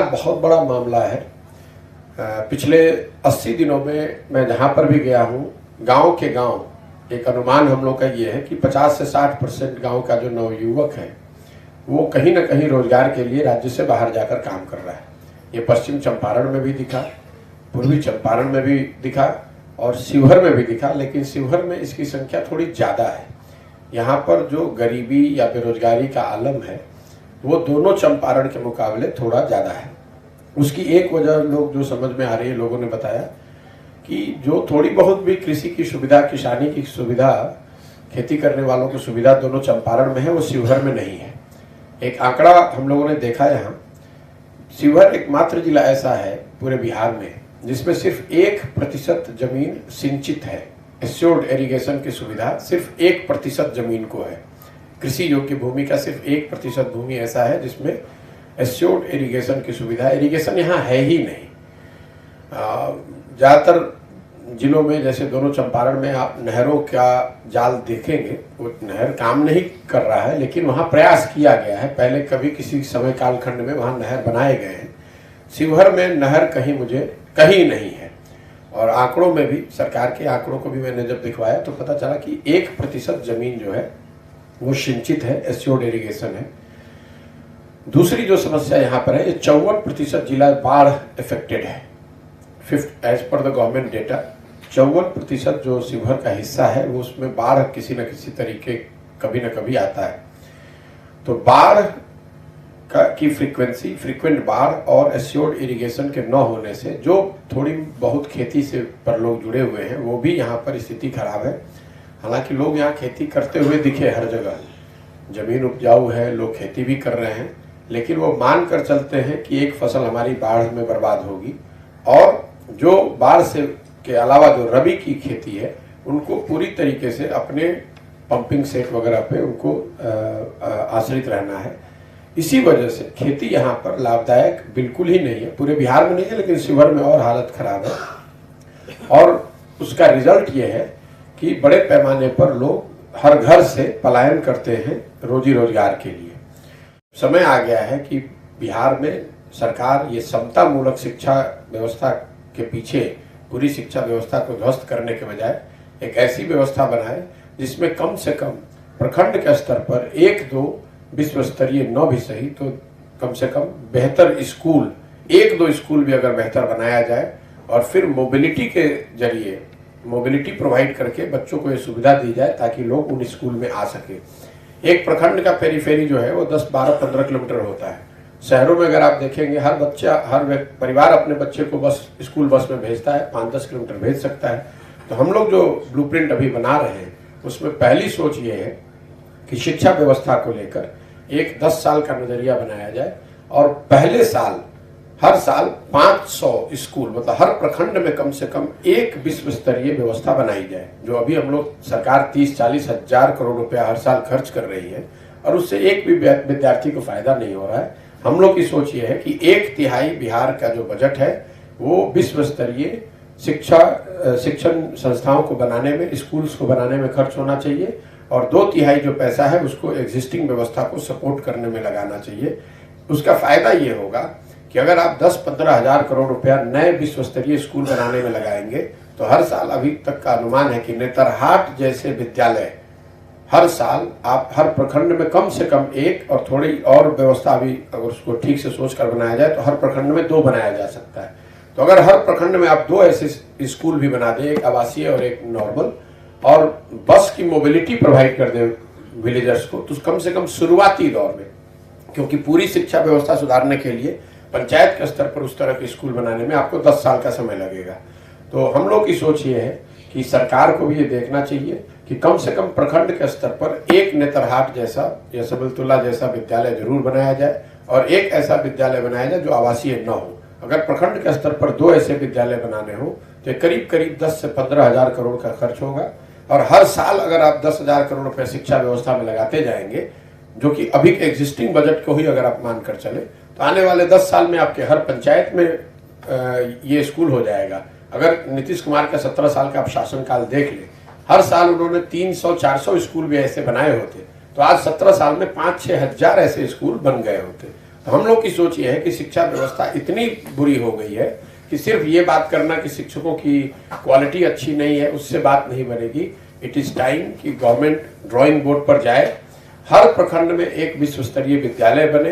बहुत बड़ा मामला है। पिछले 80 दिनों में मैं जहाँ पर भी गया हूँ, गांव के गांव एक अनुमान हम लोग का ये है कि 50 से 60% गांव का जो नवयुवक है वो कहीं ना कहीं रोजगार के लिए राज्य से बाहर जाकर काम कर रहा है। ये पश्चिम चंपारण में भी दिखा, पूर्वी चंपारण में भी दिखा और शिवहर में भी दिखा, लेकिन शिवहर में इसकी संख्या थोड़ी ज़्यादा है। यहाँ पर जो गरीबी या बेरोजगारी का आलम है वो दोनों चंपारण के मुकाबले थोड़ा ज़्यादा है। उसकी एक वजह लोग जो समझ में आ रही है, लोगों ने बताया कि जो थोड़ी बहुत भी कृषि की सुविधा, किसानी की सुविधा, खेती करने वालों की सुविधा दोनों चंपारण में है, वो शिवहर में नहीं है। एक आंकड़ा हम लोगों ने देखा यहाँ, शिवहर एकमात्र जिला ऐसा है पूरे बिहार में जिसमें सिर्फ 1% जमीन सिंचित है। एश्योर्ड इरिगेशन की सुविधा सिर्फ 1% जमीन को है। कृषि योग्य भूमि का सिर्फ 1% भूमि ऐसा है जिसमें एश्योर्ड इरिगेशन की सुविधा। इरिगेशन यहाँ है ही नहीं। ज़्यादातर जिलों में, जैसे दोनों चंपारण में आप नहरों का जाल देखेंगे, वो नहर काम नहीं कर रहा है, लेकिन वहाँ प्रयास किया गया है। पहले कभी किसी समय कालखंड में वहाँ नहर बनाए गए हैं। शिवहर में नहर कहीं नहीं है। और आंकड़ों में भी, सरकार के आंकड़ों को भी मैंने जब दिखवाया तो पता चला कि 1% जमीन जो है वो सिंचित है, एश्योर्ड इरिगेशन है। दूसरी जो समस्या यहाँ पर है, ये 54% जिला बाढ़ इफेक्टेड है। As per the government data 54% जो शिवहर का हिस्सा है वो उसमें बाढ़ किसी न किसी तरीके कभी न कभी आता है। तो बाढ़ की फ्रीक्वेंट बाढ़ और एश्योर्ड इरिगेशन के न होने से जो थोड़ी बहुत खेती से पर लोग जुड़े हुए हैं वो भी यहाँ पर स्थिति खराब है। हालांकि लोग यहाँ खेती करते हुए दिखे हर जगह, जमीन उपजाऊ है, लोग खेती भी कर रहे हैं, लेकिन वो मान कर चलते हैं कि एक फसल हमारी बाढ़ में बर्बाद होगी। और जो बाढ़ से के अलावा जो रबी की खेती है उनको पूरी तरीके से अपने पंपिंग सेट वगैरह पे उनको आश्रित रहना है। इसी वजह से खेती यहाँ पर लाभदायक बिल्कुल ही नहीं है। पूरे बिहार में नहीं है, लेकिन शिवहर में और हालत खराब है। और उसका रिजल्ट ये है कि बड़े पैमाने पर लोग हर घर से पलायन करते हैं रोजी रोजगार के लिए। समय आ गया है कि बिहार में सरकार ये समतामूलक शिक्षा व्यवस्था के पीछे पूरी शिक्षा व्यवस्था को ध्वस्त करने के बजाय एक ऐसी व्यवस्था बनाए जिसमें कम से कम प्रखंड के स्तर पर 1-2 विश्व स्तरीय, न भी सही तो कम से कम बेहतर स्कूल, 1-2 स्कूल भी अगर बेहतर बनाया जाए और फिर मोबिलिटी के जरिए मोबिलिटी प्रोवाइड करके बच्चों को ये सुविधा दी जाए ताकि लोग उन स्कूल में आ सके। एक प्रखंड का पेरीफेरी जो है वो 10, 12, 15 किलोमीटर होता है। शहरों में अगर आप देखेंगे, हर परिवार अपने बच्चे को स्कूल बस में भेजता है, 5-10 किलोमीटर भेज सकता है। तो हम लोग जो ब्लूप्रिंट अभी बना रहे हैं उसमें पहली सोच ये है कि शिक्षा व्यवस्था को लेकर एक 10 साल का नजरिया बनाया जाए और पहले साल हर साल 500 स्कूल, मतलब हर प्रखंड में कम से कम एक विश्व स्तरीय व्यवस्था बनाई जाए। जो अभी हम लोग सरकार 30-40 हजार करोड़ रुपया हर साल खर्च कर रही है और उससे एक भी विद्यार्थी को फायदा नहीं हो रहा है। हम लोग की सोच ये है कि 1/3 बिहार का जो बजट है वो विश्व स्तरीय शिक्षण संस्थाओं को बनाने में, स्कूल्स को बनाने में खर्च होना चाहिए और 2/3 जो पैसा है उसको एग्जिस्टिंग व्यवस्था को सपोर्ट करने में लगाना चाहिए। उसका फायदा ये होगा कि अगर आप 10-15 हजार करोड़ रुपया नए विश्व स्तरीय स्कूल बनाने में लगाएंगे तो हर साल, अभी तक का अनुमान है कि नेतरहाट जैसे विद्यालय हर साल आप हर प्रखंड में कम से कम एक, और थोड़ी और व्यवस्था भी अगर उसको ठीक से सोच कर बनाया जाए तो हर प्रखंड में 2 बनाया जा सकता है। तो अगर हर प्रखंड में आप 2 ऐसे स्कूल भी बना दें, एक आवासीय और एक नॉर्मल, और बस की मोबिलिटी प्रोवाइड कर दें विलेजर्स को, तो कम से कम शुरुआती दौर में, क्योंकि पूरी शिक्षा व्यवस्था सुधारने के लिए पंचायत के स्तर पर उस तरह के स्कूल बनाने में आपको 10 साल का समय लगेगा। तो हम लोग की सोच ये है कि सरकार को भी ये देखना चाहिए कि कम से कम प्रखंड के स्तर पर एक नेतरहाट जैसा या सबलतुल्ला जैसा विद्यालय जरूर बनाया जाए और एक ऐसा विद्यालय बनाया जाए जो आवासीय न हो। अगर प्रखंड के स्तर पर 2 ऐसे विद्यालय बनाने हो तो करीब 10 से 15 हजार करोड़ का खर्च होगा। और हर साल अगर आप 10 हजार करोड़ रुपए शिक्षा व्यवस्था में लगाते जाएंगे, जो कि अभी के एग्जिस्टिंग बजट को ही अगर आप मानकर चले, तो आने वाले 10 साल में आपके हर पंचायत में ये स्कूल हो जाएगा। अगर नीतीश कुमार का 17 साल का आप शासनकाल देख लें, हर साल उन्होंने 300-400 स्कूल भी ऐसे बनाए होते तो आज 17 साल में 5-6 हजार ऐसे स्कूल बन गए होते। हम लोग की सोच ये है कि शिक्षा व्यवस्था इतनी बुरी हो गई है कि सिर्फ ये बात करना कि शिक्षकों की क्वालिटी अच्छी नहीं है उससे बात नहीं बनेगी। इट इज टाइम कि गवर्नमेंट ड्राइंग बोर्ड पर जाए, हर प्रखंड में एक विश्व स्तरीय विद्यालय बने।